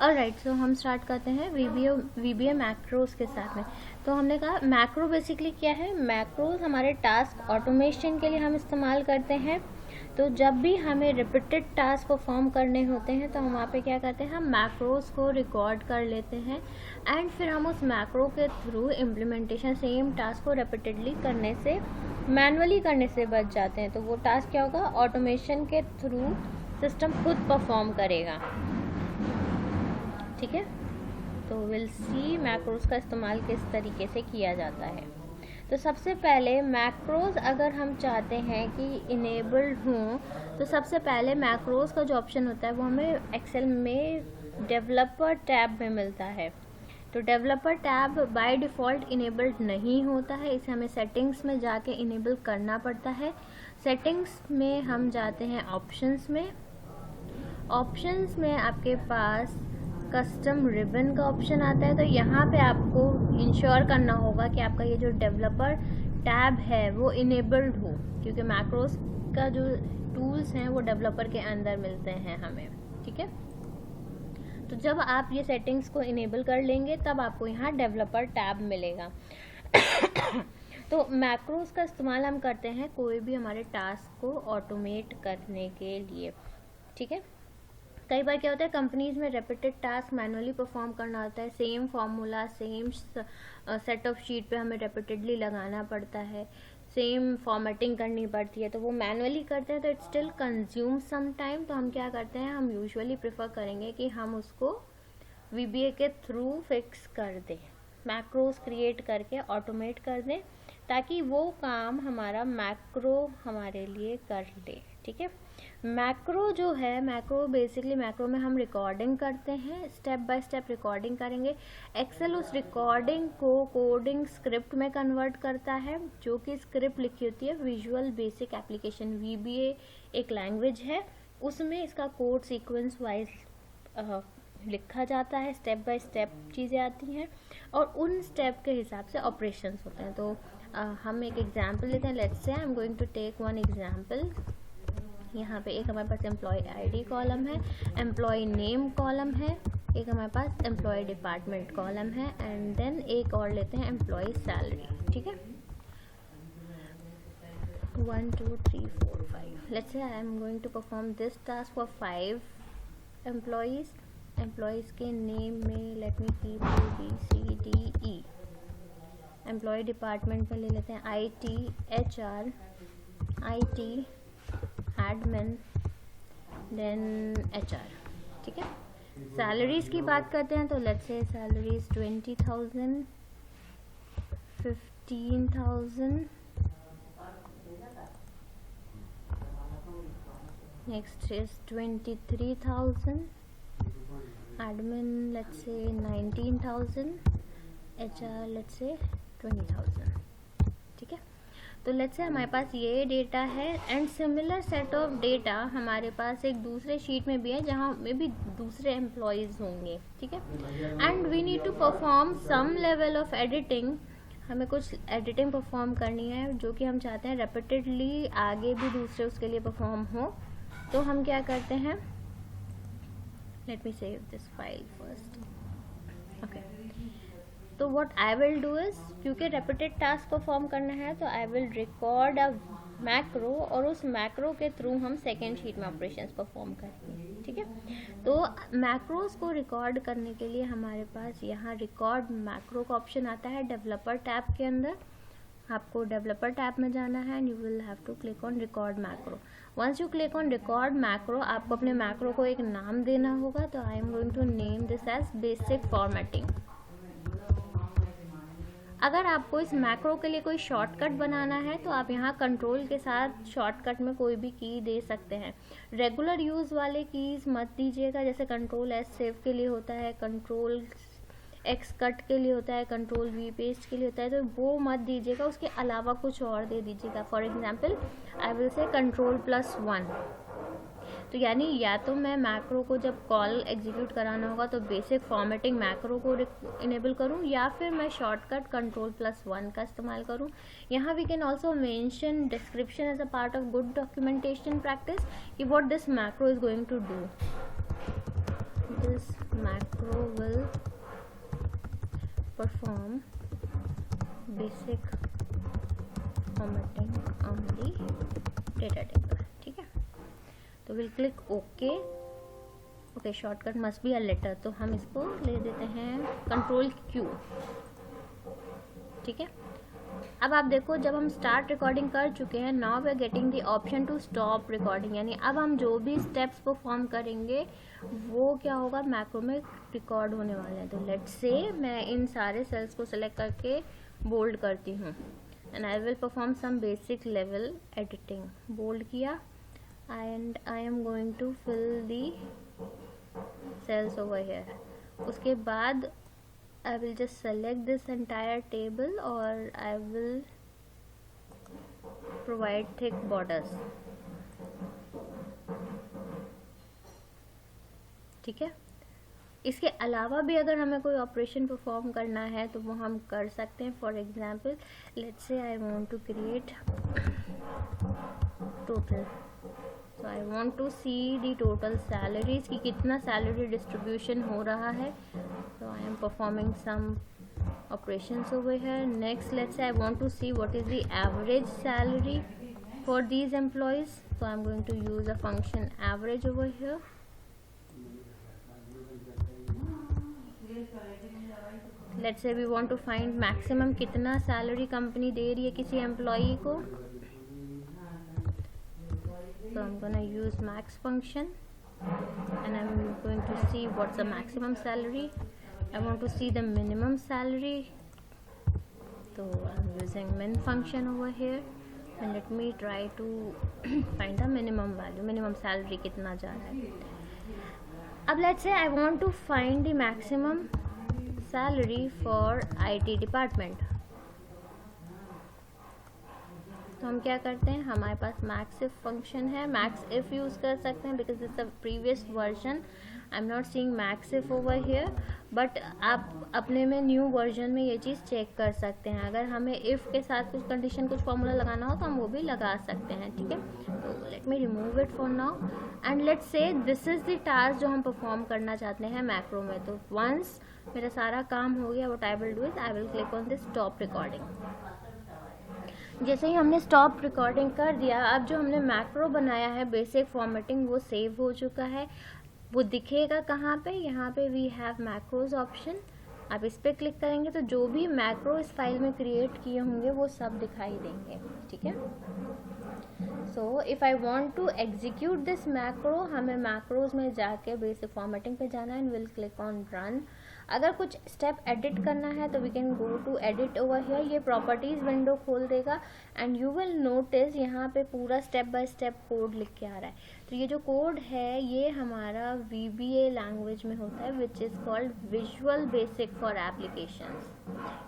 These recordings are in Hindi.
ऑलराइट, सो हम स्टार्ट करते हैं वीबीए मैक्रोज के साथ में। तो हमने कहा मैक्रो बेसिकली क्या है। मैक्रोज हमारे टास्क ऑटोमेशन के लिए हम इस्तेमाल करते हैं। तो जब भी हमें रिपीटेड टास्क परफॉर्म करने होते हैं तो हम वहाँ पे क्या करते हैं, हम मैक्रोज को रिकॉर्ड कर लेते हैं एंड फिर हम उस मैक्रो के थ्रू इम्प्लीमेंटेशन सेम टास्क को रिपीटेडली करने से, मैनुअली करने से बच जाते हैं। तो वो टास्क क्या होगा, ऑटोमेशन के थ्रू सिस्टम खुद परफॉर्म करेगा। ठीक है, तो विल सी मैक्रोज का इस्तेमाल किस तरीके से किया जाता है। तो सबसे पहले मैक्रोज अगर हम चाहते हैं कि इनेबल्ड हों, तो सबसे पहले मैक्रोज का जो ऑप्शन होता है वो हमें एक्सेल में डेवलपर टैब में मिलता है। तो developer tab by default enabled नहीं होता है, इसे हमें सेटिंग्स में जाके इनेबल करना पड़ता है। सेटिंग्स में हम जाते हैं ऑप्शंस में। ऑप्शंस में आपके पास कस्टम रिबन का ऑप्शन आता है। तो यहाँ पे आपको इंश्योर करना होगा कि आपका ये जो डेवलपर टैब है वो इनेबल्ड हो, क्योंकि मैक्रोस का जो टूल्स हैं वो डेवलपर के अंदर मिलते हैं हमें। ठीक है, तो जब आप ये सेटिंग्स को इनेबल कर लेंगे तब आपको यहाँ डेवलपर टैब मिलेगा। तो मैक्रोस का इस्तेमाल हम करते हैं कोई भी हमारे टास्क को ऑटोमेट करने के लिए। ठीक है, कई बार क्या होता है, कंपनीज में रेपिटेड टास्क मैनुअली परफॉर्म करना होता है। Same formula, same set of sheet पे हमें रेपिटेडली लगाना पड़ता है, सेम फॉर्मेटिंग करनी पड़ती है। तो वो मैनुअली करते हैं तो it still consume some time. तो हम क्या करते हैं, हम यूजुअली प्रेफर करेंगे कि हम उसको वीबीए के थ्रू फिक्स कर दें, मैक्रोस क्रिएट करके ऑटोमेट कर दें, ताकि वो काम हमारा मैक्रो हमारे लिए कर ले। ठीक है, मैक्रो जो है, मैक्रो बेसिकली मैक्रो में हम रिकॉर्डिंग करते हैं, स्टेप बाय स्टेप रिकॉर्डिंग करेंगे। एक्सेल उस रिकॉर्डिंग को कोडिंग स्क्रिप्ट में कन्वर्ट करता है, जो कि स्क्रिप्ट लिखी होती है विजुअल बेसिक एप्लीकेशन। वीबीए एक लैंग्वेज है, उसमें इसका कोड सीक्वेंस वाइज लिखा जाता है, स्टेप बाय स्टेप चीज़ें आती हैं और उन स्टेप के हिसाब से ऑपरेशंस होते हैं। तो हम एक एग्जांपल लेते हैं। Let's say I am going to take one example. यहाँ पे एक हमारे पास एम्प्लॉय आईडी कॉलम है, एम्प्लॉय नेम कॉलम है, एक हमारे पास एम्प्लॉय डिपार्टमेंट कॉलम है एंड देन एक और लेते हैं एम्प्लॉय सैलरी। ठीक है, 1 2 3 4 5। Let's say I am going to perform this task for 5 employees. Employees के नेम में let me keep ABCDE। Employee department में ले लेते हैं IT, HR, IT, admin, then HR। ठीक है, सैलरीज की बात करते हैं तो let's say salaries 20,000, 15,000, next is 23,000, admin let's say 19,000, HR let's say 20,000। ठीक है, तो लेट्स से हमारे पास ये डेटा है and similar set of data हमारे पास एक दूसरे शीट में भी है जहाँ में भी दूसरे एम्प्लॉयज़ होंगे। ठीक है, and we need to perform some level of editing. हमें कुछ एडिटिंग परफॉर्म करनी है जो कि हम चाहते हैं रेपिटेडली आगे भी दूसरे उसके लिए परफॉर्म हो। तो हम क्या करते हैं, let me save this file first. Okay, तो what I will do is, क्योंकि रेपिटेड टास्क परफॉर्म करना है तो I will record a macro और उस मैक्रो के थ्रू हम सेकेंड शीट में ऑपरेशंस परफॉर्म करेंगे। ठीक है, तो मैक्रोज को रिकॉर्ड करने के लिए हमारे पास यहाँ रिकॉर्ड मैक्रो का ऑप्शन आता है डेवलपर टैब के अंदर। आपको डेवलपर टैब में जाना है and you will have to click on record macro. Once you click on record macro, आपको अपने मैक्रो को एक नाम देना होगा। तो I am going to name this as basic formatting. अगर आपको इस मैक्रो के लिए कोई शॉर्टकट बनाना है तो आप यहाँ कंट्रोल के साथ शॉर्टकट में कोई भी की दे सकते हैं। रेगुलर यूज़ वाले कीज़ मत दीजिएगा, जैसे कंट्रोल S सेव के लिए होता है, कंट्रोल X कट के लिए होता है, कंट्रोल V पेस्ट के लिए होता है, तो वो मत दीजिएगा। उसके अलावा कुछ और दे दीजिएगा। For example I will say Ctrl+1। तो यानी या तो मैं मैक्रो को जब कॉल एग्जीक्यूट कराना होगा तो बेसिक फॉर्मेटिंग मैक्रो को इनेबल करूं, या फिर मैं शॉर्टकट Ctrl+1 का इस्तेमाल करूं। यहाँ we can also mention description as a part of good documentation practice कि what this macro is going to do. this macro will perform basic formatting on the data table. ठीक है, तो will click okay. Okay, shortcut must be a letter, तो हम इसको ले देते हैं कंट्रोल क्यू. ठीक है, अब आप देखो जब हम स्टार्ट रिकॉर्डिंग कर चुके हैं, now we are getting the option to stop recording. यानी अब हम जो भी स्टेप्स परफॉर्म करेंगे वो क्या होगा, मैक्रो में रिकॉर्ड होने वाले हैं. तो लेट्स से मैं इन सारे सेल्स को सिलेक्ट करके बोल्ड करती हूँ and I will perform some basic level editing. Bold किया and I am going to fill the cells over here. उसके बाद I will just select this entire table or I will provide thick borders. ठीक है, इसके अलावा भी अगर हमें कोई ऑपरेशन परफॉर्म करना है तो वो हम कर सकते हैं. For example let's say I want to create total. So I want to see the total salaries कि कितना salary distribution हो रहा है. So I am performing some operations over here. Next, let's say I want to see what is the average salary for these employees. So I'm going to use a function average over here. Let's say we want to find maximum कितना salary company दे रही है किसी employee को. So I'm gonna use max function and I'm going to see what's the maximum salary. I want to see the minimum salary, so I'm using min function over here and let me try to find the minimum value. Minimum salary कितना जा रहा है. अब let's say I want to find the maximum salary for IT department. तो हम क्या करते हैं, हमारे पास मैक्स इफ फंक्शन है. मैक्स इफ यूज़ कर सकते हैं because it's a previous version. I am not seeing max if over here, but आप अपने में न्यू वर्जन में ये चीज़ चेक कर सकते हैं. अगर हमें इफ़ के साथ कुछ कंडीशन कुछ फॉर्मूला लगाना हो तो हम वो भी लगा सकते हैं. ठीक है, तो let me remove it for now and let's say this is the task जो हम परफॉर्म करना चाहते हैं मैक्रो में. तो वंस मेरा सारा काम हो गया, what I will do is I will click on this stop recording. जैसे ही हमने स्टॉप रिकॉर्डिंग कर दिया, अब जो हमने मैक्रो बनाया है बेसिक फॉर्मेटिंग वो सेव हो चुका है. वो दिखेगा कहाँ पे, यहाँ पे वी हैव मैक्रोज ऑप्शन. आप इस पर क्लिक करेंगे तो जो भी मैक्रो इस फाइल में क्रिएट किए होंगे वो सब दिखाई देंगे. ठीक है, so if I want to execute this macro, हमें मैक्रोज में जाके बेसिक फॉर्मेटिंग पे जाना है and will click on run. अगर कुछ स्टेप एडिट करना है तो we can go to edit over here. ये प्रॉपर्टीज़ विंडो खोल देगा एंड यू विल नोटिस यहाँ पे पूरा स्टेप बाय स्टेप कोड लिख के आ रहा है. तो ये जो कोड है ये हमारा VBA लैंग्वेज में होता है which is called visual basic for applications.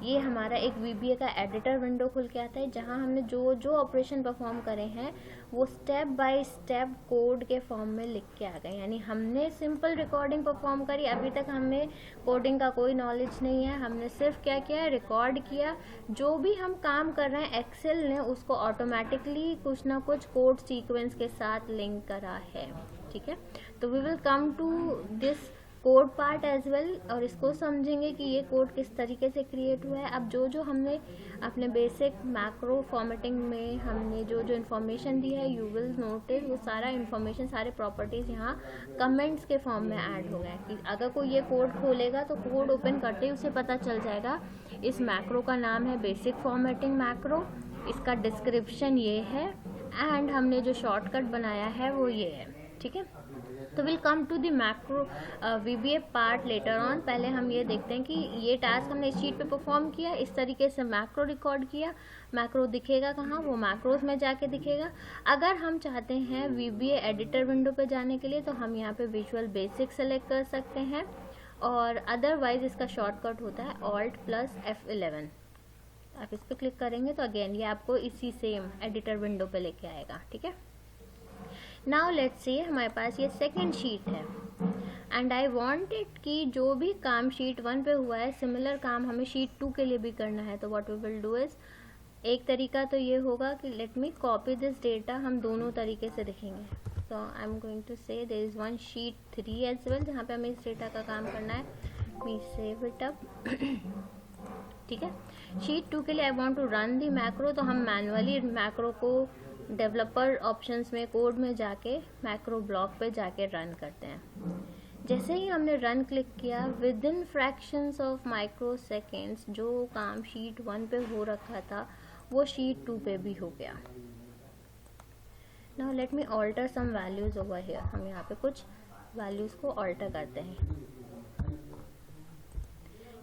ये हमारा एक VBA का एडिटर विंडो खुल के आता है जहाँ हमने जो जो ऑपरेशन परफॉर्म करे हैं वो स्टेप बाय स्टेप कोड के फॉर्म में लिख के आ गए. यानी हमने सिंपल रिकॉर्डिंग परफॉर्म करी. अभी तक हमें कोडिंग का कोई नॉलेज नहीं है. हमने सिर्फ क्या किया, रिकॉर्ड किया. जो भी हम काम कर रहे हैं एक्सेल ने उसको ऑटोमेटिकली कुछ ना कुछ कोड सीक्वेंस के साथ लिंक करा है. ठीक है, तो we will come to this code part as well और इसको समझेंगे कि ये कोड किस तरीके से क्रिएट हुआ है. अब जो जो हमने अपने बेसिक मैक्रो फॉर्मेटिंग में हमने जो जो इन्फॉर्मेशन दी है यू विल नोटिस वो सारा इन्फॉर्मेशन, सारे प्रॉपर्टीज़ यहाँ कमेंट्स के फॉर्म में ऐड हो गए कि अगर कोई ये कोड खोलेगा तो कोड ओपन करते ही उसे पता चल जाएगा इस मैक्रो का नाम है बेसिक फॉर्मेटिंग मैक्रो, इसका डिस्क्रिप्शन ये है एंड हमने जो शॉर्टकट बनाया है वो ये है. ठीक है, तो will come to the macro VBA part later on. पहले हम ये देखते हैं कि ये टास्क हमने इस शीट पे परफॉर्म किया, इस तरीके से मैक्रो रिकॉर्ड किया. मैक्रो दिखेगा कहाँ, वो मैक्रोज में जाके दिखेगा. अगर हम चाहते हैं VBA एडिटर विंडो पे जाने के लिए तो हम यहाँ पे विजुअल बेसिक सेलेक्ट कर सकते हैं और अदरवाइज इसका शॉर्टकट होता है Alt+F11. आप इस पर क्लिक करेंगे तो अगेन ये आपको इसी सेम एडिटर विंडो पे लेके आएगा. ठीक है, नाउ लेट्स सी हमारे पास ये सेकेंड शीट है एंड आई वांट इट कि जो भी काम शीट 1 पे हुआ है सिमिलर काम हमें शीट 2 के लिए भी करना है. तो what we will do is, एक तरीका तो ये होगा कि let me copy this data. हम दोनों तरीके से देखेंगे. So I am going to say there is one sheet 3 as well, जहाँ पे हमें इस डेटा का काम करना है. We save it up. ठीक है. शीट 2 के लिए I want to run the macro, तो हम मैनुअली मैक्रो को डेवलपर ऑप्शंस में कोड में जाके मैक्रो ब्लॉक पे जाके रन करते हैं. जैसे ही हमने रन क्लिक किया, with in fractions of micro seconds जो काम शीट 1 पे हो रखा था वो शीट 2 पे भी हो गया. Now let me alter some values over here. हम यहाँ पे कुछ वैल्यूज को ऑल्टर करते हैं.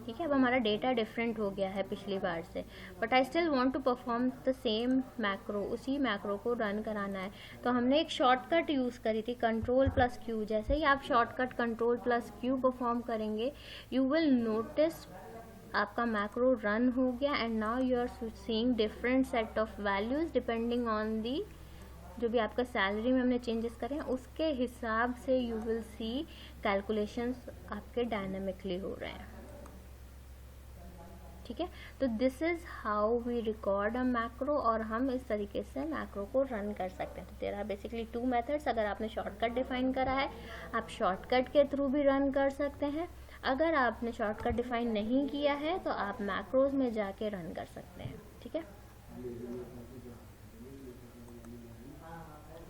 ठीक है. अब हमारा डेटा डिफरेंट हो गया है पिछली बार से, but I still want to perform the same macro. उसी मैक्रो को रन कराना है. तो हमने एक शॉर्टकट यूज़ करी थी, Ctrl+Q. जैसे ही आप शॉर्टकट Ctrl+Q परफॉर्म करेंगे, यू विल नोटिस आपका मैक्रो रन हो गया and now you are seeing different set of values depending on the, जो भी आपका सैलरी में हमने चेंजेस करे हैं उसके हिसाब से यू विल सी कैलकुलेशंस आपके डायनामिकली हो रहे हैं. ठीक है. तो this is how we record a macro, और हम इस तरीके से मैक्रो को रन कर सकते हैं. तो देयर आर बेसिकली 2 मेथड्स. अगर आपने शॉर्टकट डिफाइन करा है, आप शॉर्टकट के थ्रू भी रन कर सकते हैं. अगर आपने शॉर्टकट डिफाइन नहीं किया है तो आप मैक्रोज में जाके रन कर सकते हैं. ठीक है.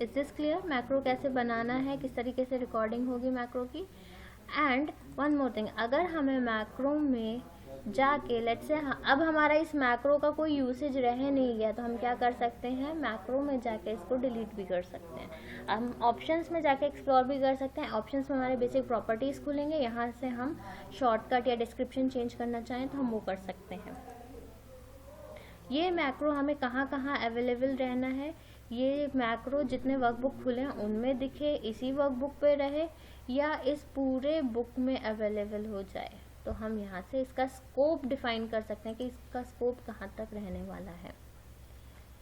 Is this clear? मैक्रो कैसे बनाना है, किस तरीके से रिकॉर्डिंग होगी मैक्रो की. एंड वन मोर थिंग, अगर हमें मैक्रो में जाके लेट्स से अब हमारा इस मैक्रो का कोई यूसेज रह नहीं गया, तो हम क्या कर सकते हैं, मैक्रो में जाके इसको डिलीट भी कर सकते हैं. हम ऑप्शंस में जाके एक्सप्लोर भी कर सकते हैं. ऑप्शंस में हमारे बेसिक प्रॉपर्टीज़ खुलेंगे, यहाँ से हम शॉर्टकट या डिस्क्रिप्शन चेंज करना चाहें तो हम वो कर सकते हैं. ये मैक्रो हमें कहाँ कहाँ अवेलेबल रहना है, ये मैक्रो जितने वर्कबुक खुले हैं उनमें दिखे, इसी वर्कबुक पे रहे, या इस पूरे बुक में अवेलेबल हो जाए. तो हम यहाँ से इसका स्कोप डिफाइन कर सकते हैं कि इसका स्कोप कहाँ तक रहने वाला है.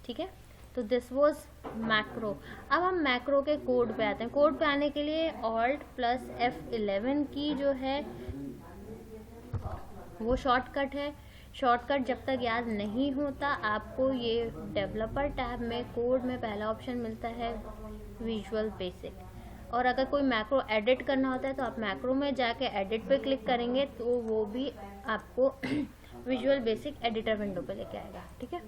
ठीक है. तो दिस वाज मैक्रो. अब हम मैक्रो के कोड पे आते हैं. कोड पे आने के लिए Alt+F11 की जो है वो शॉर्टकट है. शॉर्टकट जब तक याद नहीं होता, आपको ये डेवलपर टैब में कोड में पहला ऑप्शन मिलता है विजुअल बेसिक. और अगर कोई मैक्रो एडिट करना होता है तो आप मैक्रो में जाके एडिट पे क्लिक करेंगे तो वो भी आपको विजुअल बेसिक एडिटर विंडो पे लेके आएगा. ठीक है.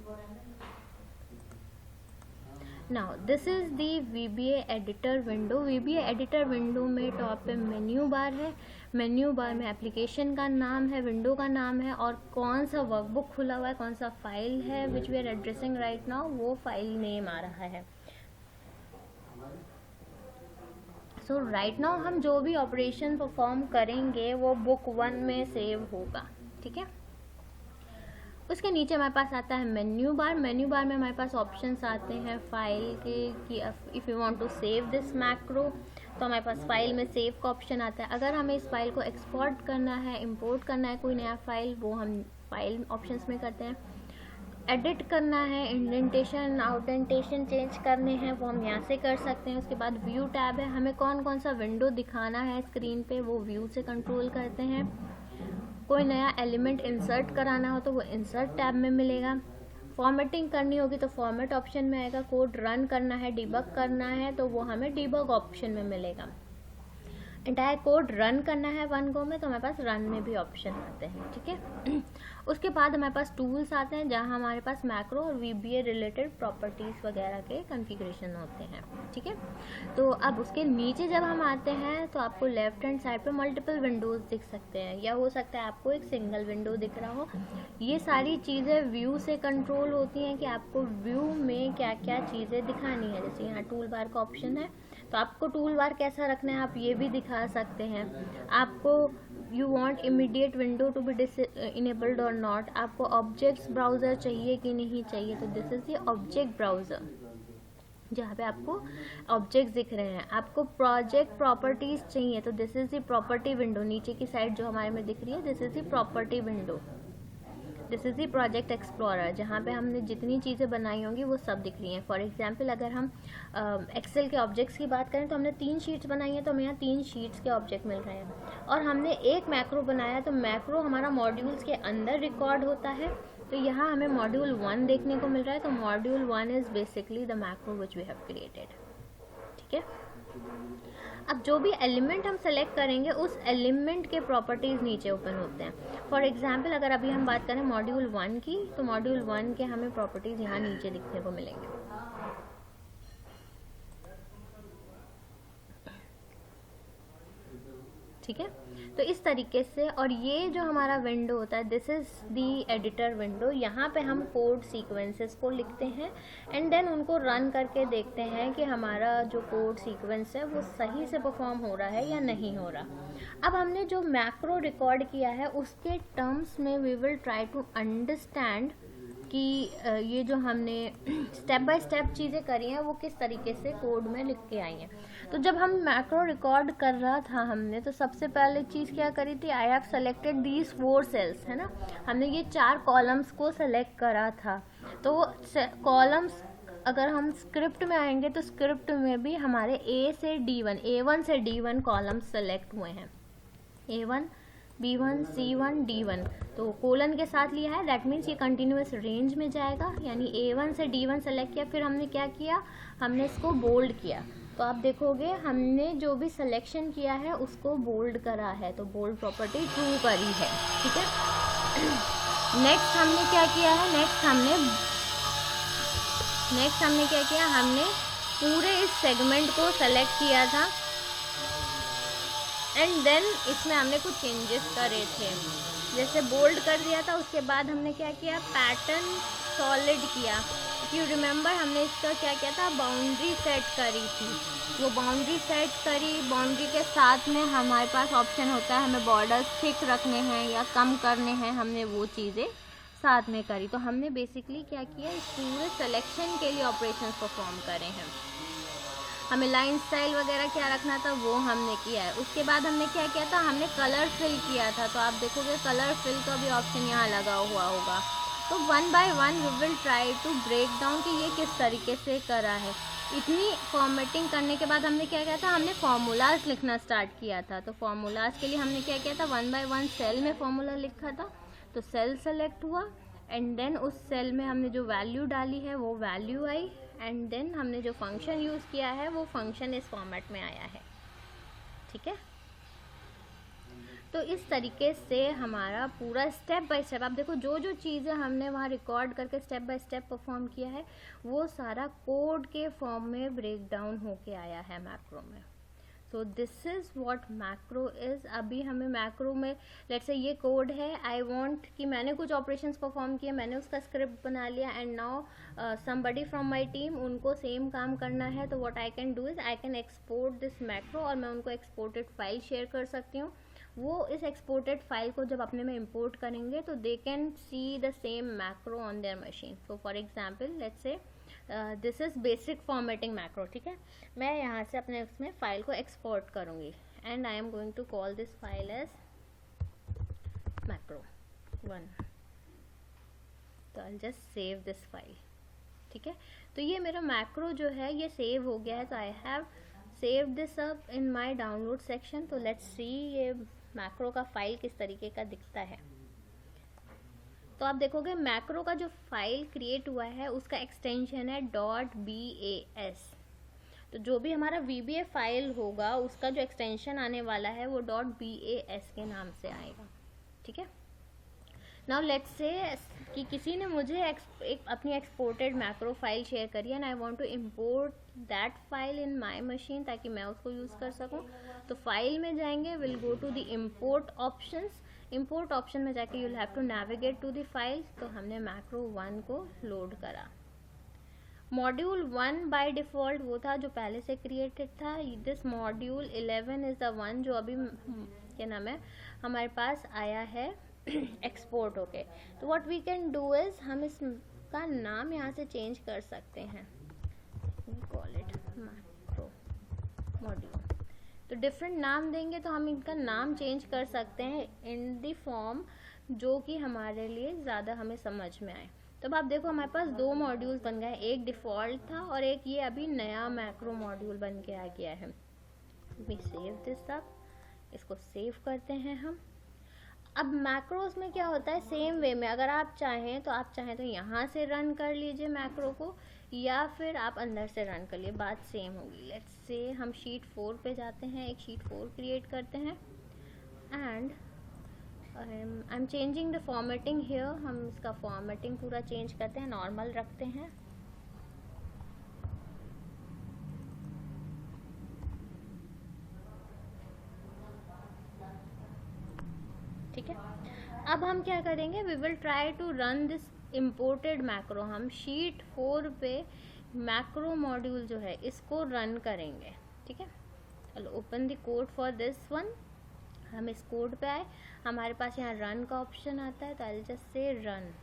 Now this is the VBA editor window. VBA editor window में टॉप पे मेन्यू बार है. मेन्यू बार में एप्लीकेशन का नाम है, विंडो का नाम है, और कौन सा वर्कबुक खुला हुआ है, कौन सा फाइल है which we are addressing right now, वो फाइल नेम आ रहा है. सो राइट नाउ हम जो भी ऑपरेशन परफॉर्म करेंगे वो बुक 1 में सेव होगा. ठीक है. उसके नीचे हमारे पास आता है मेन्यू बार. मेन्यू बार में हमारे पास ऑप्शंस आते हैं फाइल के कि if you want to save this macro, तो हमारे पास फाइल में सेव का ऑप्शन आता है. अगर हमें इस फाइल को एक्सपोर्ट करना है, इंपोर्ट करना है कोई नया फाइल, वो हम फाइल ऑप्शंस में करते हैं. एडिट करना है, इंडेंटेशन आउटेंटेशन चेंज करने हैं, वो हम यहाँ से कर सकते हैं. उसके बाद व्यू टैब है. हमें कौन कौन सा विंडो दिखाना है स्क्रीन पे, वो व्यू से कंट्रोल करते हैं. कोई नया एलिमेंट इंसर्ट कराना हो तो वो इंसर्ट टैब में मिलेगा. फॉर्मेटिंग करनी होगी तो फॉर्मेट ऑप्शन में आएगा. कोड रन करना है, डिबग करना है, तो वो हमें डिबग ऑप्शन में मिलेगा. एंटायर कोड रन करना है 1 गो में, तो हमारे पास रन में भी ऑप्शन आते हैं. ठीक है. उसके बाद हमारे पास टूल्स आते हैं जहाँ हमारे पास मैक्रो और VBA रिलेटेड प्रॉपर्टीज़ वगैरह के कॉन्फ़िगरेशन होते हैं. ठीक है. तो अब उसके नीचे जब हम आते हैं तो आपको लेफ्ट हैंड साइड पे मल्टीपल विंडोज़ दिख सकते हैं, या हो सकता है आपको एक सिंगल विंडो दिख रहा हो. ये सारी चीज़ें व्यू से कंट्रोल होती हैं कि आपको व्यू में क्या क्या चीज़ें दिखानी है. जैसे यहाँ टूल बार का ऑप्शन है, तो आपको टूल बार कैसा रखना है आप ये भी दिखा सकते हैं. आपको you want immediate window to be enabled और नॉट, आपको ऑब्जेक्ट्स ब्राउज़र चाहिए कि नहीं चाहिए, तो this is the object browser जहाँ पे आपको ऑब्जेक्ट्स दिख रहे हैं. आपको प्रोजेक्ट प्रॉपर्टीज़ चाहिए तो this is the property window. नीचे की साइड जो हमारे में दिख रही है this is the property window. This is the project explorer, जहाँ पे हमने जितनी चीज़ें बनाई होंगी वो सब दिख रही हैं. फॉर एग्जांपल अगर हम एक्सेल के ऑब्जेक्ट्स की बात करें तो हमने 3 शीट्स बनाई हैं, तो हमें यहाँ 3 शीट्स के ऑब्जेक्ट मिल रहे हैं. और हमने एक मैक्रो बनाया, तो मैक्रो हमारा मॉड्यूल्स के अंदर रिकॉर्ड होता है. तो यहाँ हमें मॉड्यूल 1 देखने को मिल रहा है. तो module 1 is basically the macro which we have created. ठीक है. अब जो भी एलिमेंट हम सेलेक्ट करेंगे उस एलिमेंट के प्रॉपर्टीज़ नीचे ओपन होते हैं। फॉर एग्जांपल अगर अभी हम बात करें मॉड्यूल 1 की, तो मॉड्यूल 1 के हमें प्रॉपर्टीज़ यहाँ नीचे दिखने को मिलेंगे। ठीक है, तो इस तरीके से, और ये जो हमारा विंडो होता है, this is the editor window. यहाँ पे हम कोड सीक्वेंसेस को लिखते हैं एंड देन उनको रन करके देखते हैं कि हमारा जो कोड सीक्वेंस है वो सही से परफॉर्म हो रहा है या नहीं हो रहा। अब हमने जो मैक्रो रिकॉर्ड किया है उसके टर्म्स में we will try to understand कि ये जो हमने स्टेप बाय स्टेप चीज़ें करी हैं वो किस तरीके से कोड में लिख के आई हैं। तो जब हम मैक्रो रिकॉर्ड कर रहा था हमने, तो सबसे पहले चीज़ क्या करी थी, I have selected these 4 cells, है ना। हमने ये 4 कॉलम्स को सेलेक्ट करा था। तो कॉलम्स अगर हम स्क्रिप्ट में आएंगे तो स्क्रिप्ट में भी हमारे A से D1 कॉलम्स सेलेक्ट हुए हैं, A1 B1 C1 D1। तो कोलन के साथ लिया है, दैट मीन्स ये कंटिन्यूस रेंज में जाएगा, यानी A1 से D1 सेलेक्ट किया। फिर हमने क्या किया, हमने इसको बोल्ड किया। तो आप देखोगे हमने जो भी सिलेक्शन किया है उसको बोल्ड करा है, तो बोल्ड प्रॉपर्टी ट्रू करी है। ठीक है, नेक्स्ट हमने क्या किया है, नेक्स्ट हमने क्या किया, हमने पूरे इस सेगमेंट को सेलेक्ट किया था एंड देन इसमें हमने कुछ चेंजेस करे थे, जैसे बोल्ड कर दिया था। उसके बाद हमने क्या किया, पैटर्न सॉलिड किया। इफ यू रिमेंबर हमने इसका क्या किया था, बाउंड्री सेट करी थी। वो बाउंड्री सेट करी, बाउंड्री के साथ में हमारे पास ऑप्शन होता है हमें बॉर्डर्स थिक रखने हैं या कम करने हैं, हमने वो चीज़ें साथ में करी। तो हमने बेसिकली क्या किया, इस पूरे सिलेक्शन के लिए ऑपरेशंस परफॉर्म करे हैं। हमें लाइन स्टाइल वगैरह क्या रखना था वो हमने किया है। उसके बाद हमने क्या किया था, हमने कलर फिल किया था। तो आप देखोगे कलर फिल का भी ऑप्शन यहाँ लगा हुआ होगा। तो 1 by 1 we will try to break down कि ये किस तरीके से करा है। इतनी फॉर्मेटिंग करने के बाद हमने क्या किया था, हमने फार्मूलाज लिखना स्टार्ट किया था। तो फार्मूलाज के लिए हमने क्या किया था, 1 बाय 1 सेल में फार्मूला लिखा था। तो सेल सेलेक्ट हुआ एंड देन उस सेल में हमने जो वैल्यू डाली है वो वैल्यू आई एंड देन हमने जो फंक्शन यूज़ किया है वो फंक्शन इस फॉर्मेट में आया है। ठीक है, तो इस तरीके से हमारा पूरा स्टेप बाय स्टेप, आप देखो जो जो चीज़ें हमने वहाँ रिकॉर्ड करके स्टेप बाय स्टेप परफॉर्म किया है वो सारा कोड के फॉर्म में ब्रेक डाउन होके आया है मैक्रो में। So this is what macro is. अभी हमें मैक्रो में लेट्स से ये कोड है, आई वांट कि मैंने कुछ ऑपरेशंस परफॉर्म किए, मैंने उसका स्क्रिप्ट बना लिया and now somebody from my team उनको सेम काम करना है। तो what I can do is I can export this macro और मैं उनको एक्सपोर्टेड फाइल शेयर कर सकती हूँ। वो इस एक्सपोर्टेड फाइल को जब अपने में इंपोर्ट करेंगे तो they can see the same macro on their machine. So for example let's say this is basic formatting macro. ठीक है, मैं यहाँ से अपने उसमें फाइल को एक्सपोर्ट करूँगी and I am going to call this file as macro 1। तो I just save this file. ठीक है, तो ये मेरा मैक्रो जो है ये सेव हो गया है। तो I have save this up in my download section. तो लेट्स सी ये मैक्रो का फाइल किस तरीके का दिखता है। तो आप देखोगे मैक्रो का जो फाइल क्रिएट हुआ है उसका एक्सटेंशन है .bas। तो जो भी हमारा VBA फाइल होगा उसका जो एक्सटेंशन आने वाला है वो .bas के नाम से आएगा। ठीक है, नाउ लेट्स से कि किसी ने मुझे एक अपनी एक्सपोर्टेड मैक्रो फाइल शेयर करी and I want to import that file in my machine ताकि मैं उसको यूज़ कर सकूं। तो फाइल में जाएंगे, will go to the import options. Import option में जाके you'll have to navigate to the file. तो हमने मैक्रो 1 को लोड करा। मॉड्यूल 1 बाय डिफ़ॉल्ट वो था जो पहले से क्रिएटेड था। This module 11 is the one जो अभी क्या नाम है हमारे पास आया है एक्सपोर्ट होके। तो what we can do is हम इसका नाम यहाँ से चेंज कर सकते हैं, कॉल इट मैक्रो मॉड्यूल। तो डिफरेंट नाम देंगे तो हम इनका नाम चेंज कर सकते हैं इन द फॉर्म जो कि हमारे लिए ज़्यादा हमें समझ में आए। तो अब आप देखो हमारे पास 2 मॉड्यूल्स बन गए, एक डिफ़ॉल्ट था और एक ये अभी नया मैक्रो मॉड्यूल बन के आ गया है। वी सेव दिस अप, इसको सेव करते हैं हम। अब मैक्रोस में क्या होता है, सेम वे में अगर आप चाहें तो यहाँ से रन कर लीजिए मैक्रो को, या फिर आप अंदर से रन कर लिए, बात सेम होगी। लेट्स से हम शीट 4 पे जाते हैं, एक शीट 4 क्रिएट करते हैं and I am changing the formatting here. हम इसका फॉर्मेटिंग पूरा चेंज करते हैं, नॉर्मल रखते हैं। ठीक है, अब हम क्या करेंगे, we will try to run this imported macro. हम शीट 4 पे मैक्रो मॉड्यूल जो है इसको रन करेंगे। ठीक है, चलो open the code for this one. हम इस कोड पे आए, हमारे पास यहाँ रन का ऑप्शन आता है, तो I will just say run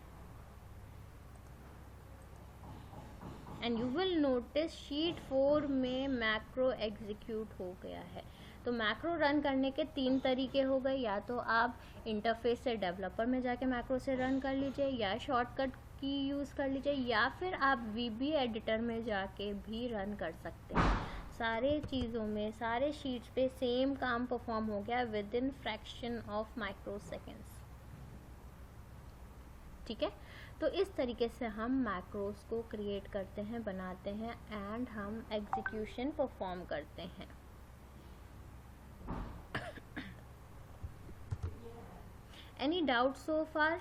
and you will notice sheet 4 में मैक्रो एग्जीक्यूट हो गया है। तो मैक्रो रन करने के 3 तरीके हो गए, या तो आप इंटरफेस से डेवलपर में जाके मैक्रो से रन कर लीजिए, या शॉर्टकट की यूज़ कर लीजिए, या फिर आप VB एडिटर में जाके भी रन कर सकते हैं। सारे चीज़ों में, सारे शीट्स पे सेम काम परफॉर्म हो गया with in fraction of micro seconds. ठीक है, तो इस तरीके से हम मैक्रोस को क्रिएट करते हैं, बनाते हैं एंड हम एग्जीक्यूशन परफॉर्म करते हैं। Any doubts so far?